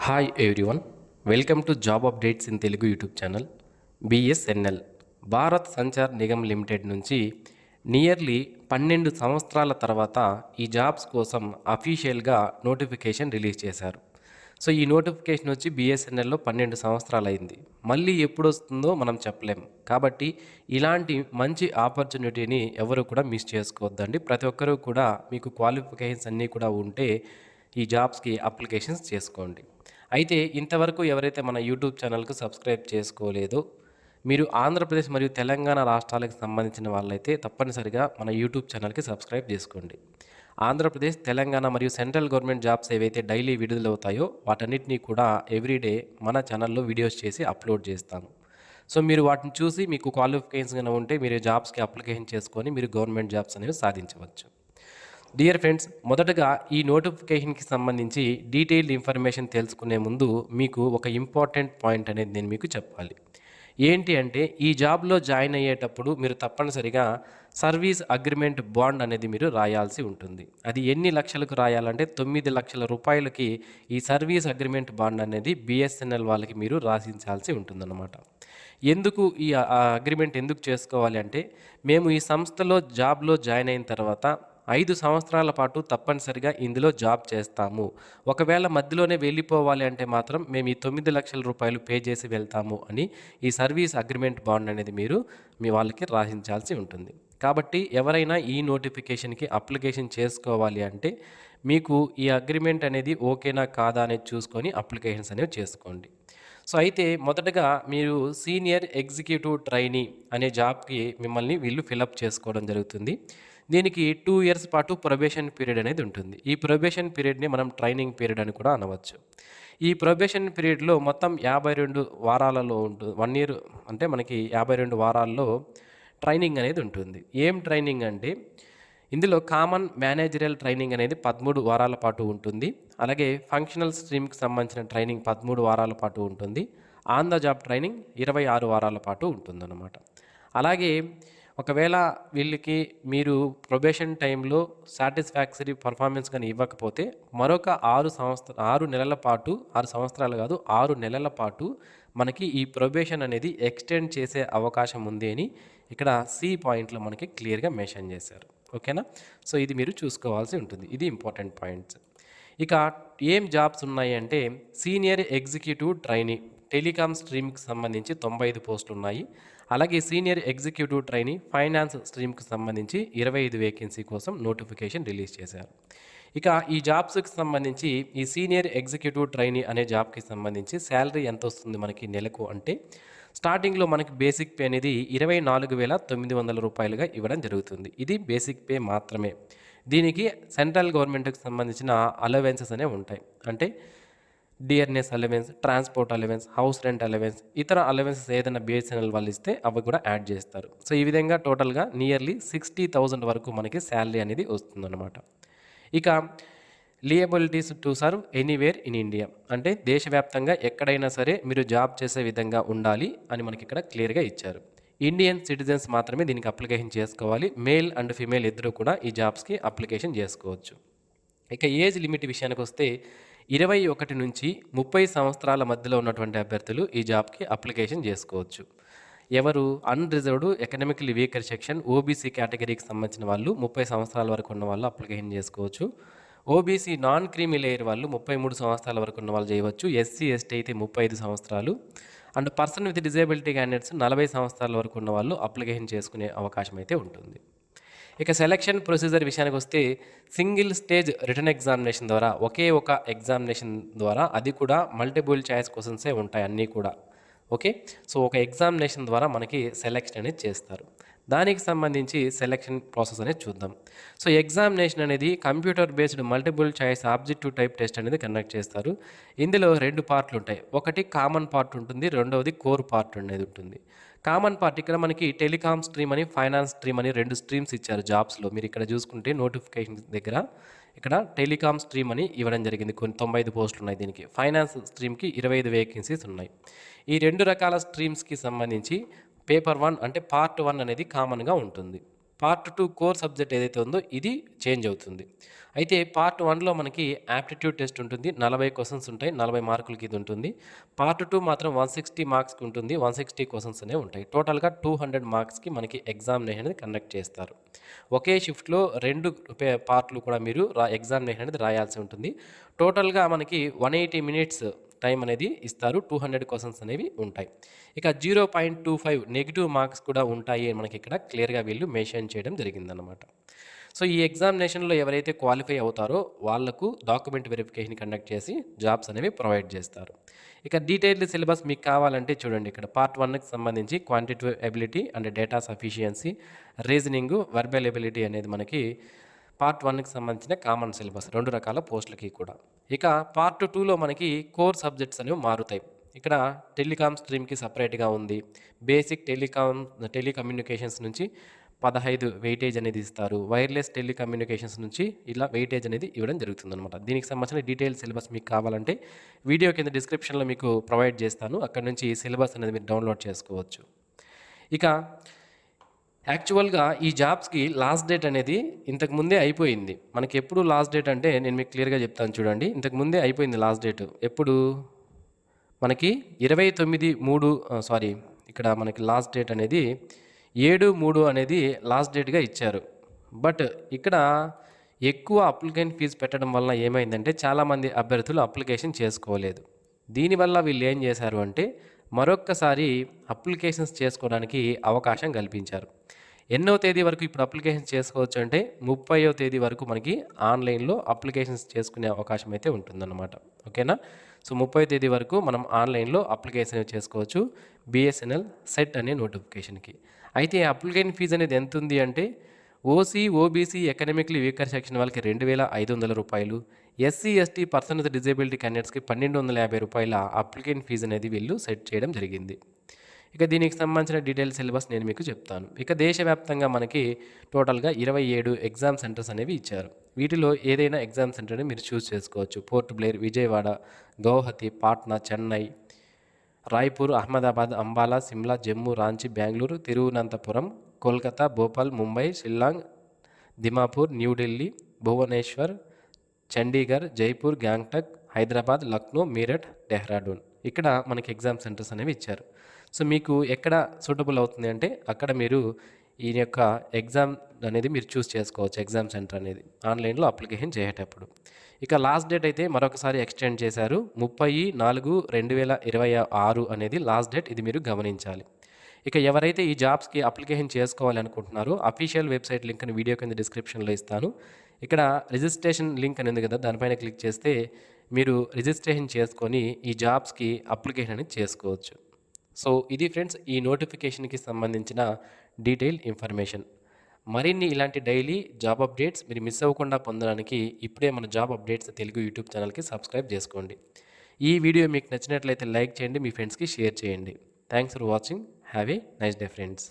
Hi everyone, welcome to job updates in Telugu YouTube channel. BSNL Bharat Sanchar Nigam limited నుంచి nearly 12 సంవత్సరాల తర్వాత ఈ జాబ్స్ కోసం అఫీషియల్గా నోటిఫికేషన్ రిలీజ్ చేశారు. సో ఈ నోటిఫికేషన్ వచ్చి బిఎస్ఎన్ఎల్లో 12 సంవత్సరాలు అయింది. మళ్ళీ ఎప్పుడు వస్తుందో మనం చెప్పలేం. కాబట్టి ఇలాంటి మంచి ఆపర్చునిటీని ఎవరు కూడా మిస్ చేసుకోవద్దండి. ప్రతి ఒక్కరూ కూడా మీకు క్వాలిఫికేషన్స్ అన్నీ కూడా ఉంటే ఈ జాబ్స్కి అప్లికేషన్స్ చేసుకోండి. అయితే ఇంతవరకు ఎవరైతే మన యూట్యూబ్ ఛానల్కు సబ్స్క్రైబ్ చేసుకోలేదో, మీరు ఆంధ్రప్రదేశ్ మరియు తెలంగాణ రాష్ట్రాలకు సంబంధించిన వాళ్ళైతే తప్పనిసరిగా మన యూట్యూబ్ ఛానల్కి సబ్స్క్రైబ్ చేసుకోండి. ఆంధ్రప్రదేశ్, తెలంగాణ మరియు సెంట్రల్ గవర్నమెంట్ జాబ్స్ ఏవైతే డైలీ విడుదలవుతాయో వాటన్నిటినీ కూడా ఎవ్రీడే మన ఛానల్లో వీడియోస్ చేసి అప్లోడ్ చేస్తాము. సో మీరు వాటిని చూసి మీకు క్వాలిఫికేషన్స్ కనుక ఉంటే మీరు జాబ్స్కి అప్లికేషన్ చేసుకొని మీరు గవర్నమెంట్ జాబ్స్ అనేవి సాధించవచ్చు. డియర్ ఫ్రెండ్స్, మొదటగా ఈ నోటిఫికేషన్కి సంబంధించి డీటెయిల్డ్ ఇన్ఫర్మేషన్ తెలుసుకునే ముందు మీకు ఒక ఇంపార్టెంట్ పాయింట్ అనేది నేను మీకు చెప్పాలి. ఏంటి అంటే, ఈ జాబ్లో జాయిన్ అయ్యేటప్పుడు మీరు తప్పనిసరిగా సర్వీస్ అగ్రిమెంట్ బాండ్ అనేది మీరు రాయాల్సి ఉంటుంది. అది ఎన్ని లక్షలకు రాయాలంటే 9 లక్షల రూపాయలకి ఈ సర్వీస్ అగ్రిమెంట్ బాండ్ అనేది బిఎస్ఎన్ఎల్ వాళ్ళకి మీరు రాసించాల్సి ఉంటుందన్నమాట. ఎందుకు ఈ అగ్రిమెంట్ ఎందుకు చేసుకోవాలి అంటే, మేము ఈ సంస్థలో జాబ్లో జాయిన్ అయిన తర్వాత 5 సంవత్సరాల పాటు తప్పనిసరిగా ఇందులో జాబ్ చేస్తాము. ఒకవేళ మధ్యలోనే వెళ్ళిపోవాలి అంటే మాత్రం మేము ఈ 9 లక్షల రూపాయలు పే చేసి వెళ్తాము అని ఈ సర్వీస్ అగ్రిమెంట్ బాండ్ అనేది మీరు మీ వాళ్ళకి రాసించాల్సి ఉంటుంది. కాబట్టి ఎవరైనా ఈ నోటిఫికేషన్కి అప్లికేషన్ చేసుకోవాలి అంటే మీకు ఈ అగ్రిమెంట్ అనేది ఓకేనా కాదా అనేది చూసుకొని అప్లికేషన్స్ అనేవి చేసుకోండి. సో అయితే మొదటగా మీరు సీనియర్ ఎగ్జిక్యూటివ్ ట్రైనీ అనే జాబ్కి మిమ్మల్ని వీళ్ళు ఫిలప్ చేసుకోవడం జరుగుతుంది. దీనికి 2 ఇయర్స్ పాటు ప్రొబేషన్ పీరియడ్ అనేది ఉంటుంది. ఈ ప్రొబేషన్ పీరియడ్ని మనం ట్రైనింగ్ పీరియడ్ అని కూడా అనవచ్చు. ఈ ప్రొబేషన్ పీరియడ్లో మొత్తం 52 వారాలలో ఉంటుంది. 1 ఇయర్ అంటే మనకి 52 వారాల్లో ట్రైనింగ్ అనేది ఉంటుంది. ఏం ట్రైనింగ్ అంటే, ఇందులో కామన్ మేనేజరియల్ ట్రైనింగ్ అనేది 13 వారాల పాటు ఉంటుంది. అలాగే ఫంక్షనల్ స్ట్రీమ్కి సంబంధించిన ట్రైనింగ్ 13 వారాల పాటు ఉంటుంది. ఆన్ ద జాబ్ ట్రైనింగ్ 26 వారాల పాటు ఉంటుందన్నమాట. అలాగే ఒకవేళ వీళ్ళకి మీరు ప్రొబేషన్ టైంలో సాటిస్ఫాక్టరీ పర్ఫార్మెన్స్ కానీ ఇవ్వకపోతే మరొక 6 నెలల పాటు, 6 సంవత్సరాలు కాదు 6 నెలల పాటు మనకి ఈ ప్రొబేషన్ అనేది ఎక్స్టెండ్ చేసే అవకాశం ఉంది అని ఇక్కడ సి పాయింట్లో మనకి క్లియర్గా మెన్షన్ చేశారు. ఓకేనా? సో ఇది మీరు చూసుకోవాల్సి ఉంటుంది. ఇది ఇంపార్టెంట్ పాయింట్స్. ఇక ఏం జాబ్స్ ఉన్నాయి అంటే, సీనియర్ ఎగ్జిక్యూటివ్ ట్రైనీ టెలికామ్ స్ట్రీమ్కి సంబంధించి 95 పోస్టులు ఉన్నాయి. అలాగే సీనియర్ ఎగ్జిక్యూటివ్ ట్రైనీ ఫైనాన్స్ స్ట్రీమ్కి సంబంధించి 25 వేకెన్సీ కోసం నోటిఫికేషన్ రిలీజ్ చేశారు. ఇక ఈ జాబ్స్కి సంబంధించి ఈ సీనియర్ ఎగ్జిక్యూటివ్ ట్రైనీ అనే జాబ్కి సంబంధించి శాలరీ ఎంత వస్తుంది మనకి నెలకు అంటే, స్టార్టింగ్లో మనకి బేసిక్ పే అనేది 24,900 రూపాయలుగా ఇవ్వడం జరుగుతుంది. ఇది బేసిక్ పే మాత్రమే. దీనికి సెంట్రల్ గవర్నమెంట్కి సంబంధించిన అలవెన్సెస్ అనేవి ఉంటాయి. అంటే DRS allowance, transport allowance, house rent allowance, ఇతర అలవెన్సెస్ ఏదైనా బిఎస్ఎన్ఎల్ వాళ్ళు ఇస్తే అవి కూడా యాడ్ చేస్తారు. సో ఈ విధంగా టోటల్గా నియర్లీ 60,000 వరకు మనకి శాలరీ అనేది వస్తుందన్నమాట. ఇక liabilities to serve anywhere in India అంటే దేశవ్యాప్తంగా ఎక్కడైనా సరే మీరు జాబ్ చేసే విధంగా ఉండాలి అని మనకి ఇక్కడ క్లియర్గా ఇచ్చారు. ఇండియన్ సిటిజన్స్ మాత్రమే దీనికి అప్లికేషన్ చేసుకోవాలి. మేల్ అండ్ ఫీమేల్ ఇద్దరు కూడా ఈ జాబ్స్కి అప్లికేషన్ చేసుకోవచ్చు. ఇక ఏజ్ లిమిట్ విషయానికి వస్తే 21 నుంచి 30 సంవత్సరాల మధ్యలో ఉన్నటువంటి అభ్యర్థులు ఈ జాబ్కి అప్లికేషన్ చేసుకోవచ్చు. ఎవరు? Unreserved economically weaker section OBC కేటగిరీకి సంబంధించిన వాళ్ళు 30 సంవత్సరాల వరకు ఉన్న వాళ్ళు అప్లికేషన్ చేసుకోవచ్చు. ఓబీసీ నాన్ క్రీమీ లేయర్ వాళ్ళు 33 సంవత్సరాల వరకు ఉన్న వాళ్ళు చేయవచ్చు. ఎస్సీ ఎస్టీ అయితే 35 సంవత్సరాలు and person with disability candidates 40 సంవత్సరాల వరకు ఉన్న వాళ్ళు అప్లికేషన్ చేసుకునే అవకాశం అయితే ఉంటుంది. ఇక సెలక్షన్ ప్రొసీజర్ విషయానికి వస్తే సింగిల్ స్టేజ్ రిటర్న్ ఎగ్జామినేషన్ ద్వారా, ఒకే ఒక ఎగ్జామినేషన్ ద్వారా, అది కూడా మల్టిపుల్ చాయిస్ క్వశ్చన్సే ఉంటాయి అన్నీ కూడా. ఓకే, సో ఒక ఎగ్జామినేషన్ ద్వారా మనకి సెలెక్షన్ అనేది చేస్తారు. దానికి సంబంధించి సెలెక్షన్ ప్రాసెస్ అనేది చూద్దాం. సో ఎగ్జామినేషన్ అనేది computer based multiple choice objective type test అనేది కండక్ట్ చేస్తారు. ఇందులో 2 పార్ట్లు ఉంటాయి. ఒకటి కామన్ పార్ట్ ఉంటుంది, రెండవది కోర్ పార్ట్ అనేది ఉంటుంది. కామన్ పార్ట్ ఇక్కడ మనకి టెలికామ్ స్ట్రీమ్ అని, ఫైనాన్స్ స్ట్రీమ్ అని 2 స్ట్రీమ్స్ ఇచ్చారు జాబ్స్లో. మీరు ఇక్కడ చూసుకుంటే నోటిఫికేషన్ దగ్గర ఇక్కడ టెలికామ్ స్ట్రీమ్ అని ఇవ్వడం జరిగింది. కొన్ని 95 పోస్టులు ఉన్నాయి దీనికి. ఫైనాన్స్ స్ట్రీమ్కి 25 వేకెన్సీస్ ఉన్నాయి. ఈ 2 రకాల స్ట్రీమ్స్కి సంబంధించి పేపర్ 1 అంటే పార్ట్ 1 అనేది కామన్గా ఉంటుంది. పార్ట్ 2 కోర్ సబ్జెక్ట్ ఏదైతే ఉందో ఇది చేంజ్ అవుతుంది. అయితే పార్ట్ 1లో మనకి యాప్టిట్యూడ్ టెస్ట్ ఉంటుంది. 40 క్వెషన్స్ ఉంటాయి. 40 మార్కులకి ఇది ఉంటుంది. పార్ట్ 2 మాత్రం 160 మార్క్స్‌కి ఉంటుంది. 160 క్వెషన్స్ అనేవి ఉంటాయి. టోటల్‌గా 200 మార్క్స్‌కి మనకి ఎగ్జామినేషన్ అనేది కండక్ట్ చేస్తారు. ఒకే షిఫ్ట్‌లో 2 పార్ట్‌లు కూడా మీరు ఎగ్జామినేషన్ అనేది రాయాల్సి ఉంటుంది. టోటల్‌గా మనకి 180 మినిట్స్ టైం అనేది ఇస్తారు. 200 క్వెషన్స్ అనేవి ఉంటాయి. ఇక 0.25 నెగెటివ్ మార్క్స్ కూడా ఉంటాయి అని మనకి ఇక్కడ క్లియర్‌గా వీళ్ళు మెన్షన్ చేయడం జరిగిందనమాట. సో ఈ ఎగ్జామినేషన్‌లో ఎవరైతే క్వాలిఫై అవుతారో వాళ్ళకు డాక్యుమెంట్ వెరిఫికేషన్ కండక్ట్ చేసి జాబ్స్ అనేవి ప్రొవైడ్ చేస్తారు. ఇక డీటెయిల్డ్ సిలబస్ మీకు కావాలంటే చూడండి, ఇక్కడ పార్ట్ 1కి సంబంధించి quantitative ability and data sufficiency, reasoning, verbal ability అనేది మనకి పార్ట్ 1కి సంబంధించిన కామన్ సిలబస్ 2 రకాల పోస్టులకి కూడా. ఇక పార్ట్ 2లో మనకి కోర్ సబ్జెక్ట్స్ అనేవి మారుతాయి. ఇక్కడ టెలికామ్ స్ట్రీమ్కి సపరేట్గా ఉంది. బేసిక్ టెలికమ్యూనికేషన్స్ నుంచి 15 వెయిటేజ్ అనేది ఇస్తారు. వైర్లెస్ టెలికమ్యూనికేషన్స్ నుంచి ఇలా వెయిటేజ్ అనేది ఇవ్వడం జరుగుతుందన్నమాట. దీనికి సంబంధించిన డీటెయిల్ సిలబస్ మీకు కావాలంటే వీడియో కింద డిస్క్రిప్షన్లో మీకు ప్రొవైడ్ చేస్తాను. అక్కడ నుంచి ఈ సిలబస్ అనేది మీరు డౌన్లోడ్ చేసుకోవచ్చు. ఇక యాక్చువల్గా ఈ జాబ్స్కి లాస్ట్ డేట్ అనేది ఇంతకు ముందే అయిపోయింది. మనకి ఎప్పుడు లాస్ట్ డేట్ అంటే నేను మీకు క్లియర్గా చెప్తాను చూడండి. ఇంతకు ముందే అయిపోయింది లాస్ట్ డేట్. ఎప్పుడు మనకి 29/3 ఇక్కడ మనకి లాస్ట్ డేట్ అనేది 7/3 అనేది లాస్ట్ డేట్గా ఇచ్చారు. బట్ ఇక్కడ ఎక్కువ అప్లికెంట్ ఫీజు పెట్టడం వల్ల ఏమైందంటే చాలామంది అభ్యర్థులు అప్లికేషన్ చేసుకోలేదు. దీనివల్ల వీళ్ళు ఏం చేశారు అంటే మరొక్కసారి అప్లికేషన్స్ చేసుకోవడానికి అవకాశం కల్పించారు. ఎన్నో తేదీ వరకు ఇప్పుడు అప్లికేషన్స్ చేసుకోవచ్చు అంటే 30వ తేదీ వరకు మనకి ఆన్లైన్లో అప్లికేషన్స్ చేసుకునే అవకాశం అయితే ఉంటుందన్నమాట. ఓకేనా? సో 30వ తేదీ వరకు మనం ఆన్లైన్లో అప్లికేషన్ చేసుకోవచ్చు బిఎస్ఎన్ఎల్ సెట్ అనే నోటిఫికేషన్కి. అయితే అప్లికేషన్ ఫీజు అనేది ఎంత ఉంది అంటే OC, OBC, economically weaker section వాళ్ళకి 2,500 రూపాయలు, SC, ST, person with disability క్యాండిడేట్స్కి 1,250 రూపాయల అప్లికేషన్ ఫీజు అనేది వీళ్ళు సెట్ చేయడం జరిగింది. ఇక దీనికి సంబంధించిన డీటెయిల్ సిలబస్ నేను మీకు చెప్తాను. ఇక దేశవ్యాప్తంగా మనకి టోటల్గా 27 ఎగ్జామ్ సెంటర్స్ అనేవి ఇచ్చారు. వీటిలో ఏదైనా ఎగ్జామ్ సెంటర్ని మీరు చూస్ చేసుకోవచ్చు. పోర్ట్ బ్లేర్, విజయవాడ, గౌహతి, పాట్నా, చెన్నై, రాయ్పూర్, అహ్మదాబాద్, అంబాలా, సిమ్లా, జమ్మూ, రాంచీ, బెంగళూరు, తిరువనంతపురం, కోల్కతా, భోపాల్, ముంబై, షిల్లాంగ్, దిమాపూర్, న్యూఢిల్లీ, భువనేశ్వర్, చండీగఢ్, జైపూర్, గ్యాంగ్టక్, హైదరాబాద్, లక్నో, మీరట్, డెహ్రాడూన్ ఇక్కడ మనకి ఎగ్జామ్ సెంటర్స్ అనేవి ఇచ్చారు. సో మీకు ఎక్కడ సూటబుల్ అవుతుంది అంటే అక్కడ మీరు ఈ యొక్క ఎగ్జామ్ అనేది మీరు చూస్ చేసుకోవచ్చు. ఎగ్జామ్ సెంటర్ అనేది ఆన్లైన్లో అప్లికేషన్ చేసేటప్పుడు. ఇక లాస్ట్ డేట్ అయితే మరొకసారి ఎక్స్టెండ్ చేశారు. 30/4/2026 అనేది లాస్ట్ డేట్. ఇది మీరు గమనించాలి. ఇక ఎవరైతే ఈ జాబ్స్కి అప్లికేషన్ చేసుకోవాలి అనుకుంటున్నారో అఫీషియల్ వెబ్సైట్ లింక్ని వీడియో కింద డిస్క్రిప్షన్లో ఇస్తాను. ఇక్కడ రిజిస్ట్రేషన్ లింక్ అనేది ఉంది కదా, దానిపైన క్లిక్ చేస్తే మీరు రిజిస్ట్రేషన్ చేసుకొని ఈ జాబ్స్కి అప్లికేషన్ అనేది చేసుకోవచ్చు. సో ఇది ఫ్రెండ్స్ ఈ నోటిఫికేషన్కి సంబంధించిన డీటెయిల్ ఇన్ఫర్మేషన్. మరిన్ని ఇలాంటి డైలీ జాబ్ అప్డేట్స్ మీరు మిస్ అవ్వకుండా పొందడానికి ఇప్పుడే మన జాబ్ అప్డేట్స్ తెలుగు యూట్యూబ్ ఛానల్కి సబ్స్క్రైబ్ చేసుకోండి. ఈ వీడియో మీకు నచ్చినట్లయితే లైక్ చేయండి, మీ ఫ్రెండ్స్కి షేర్ చేయండి. Thanks for watching. Have a nice day friends.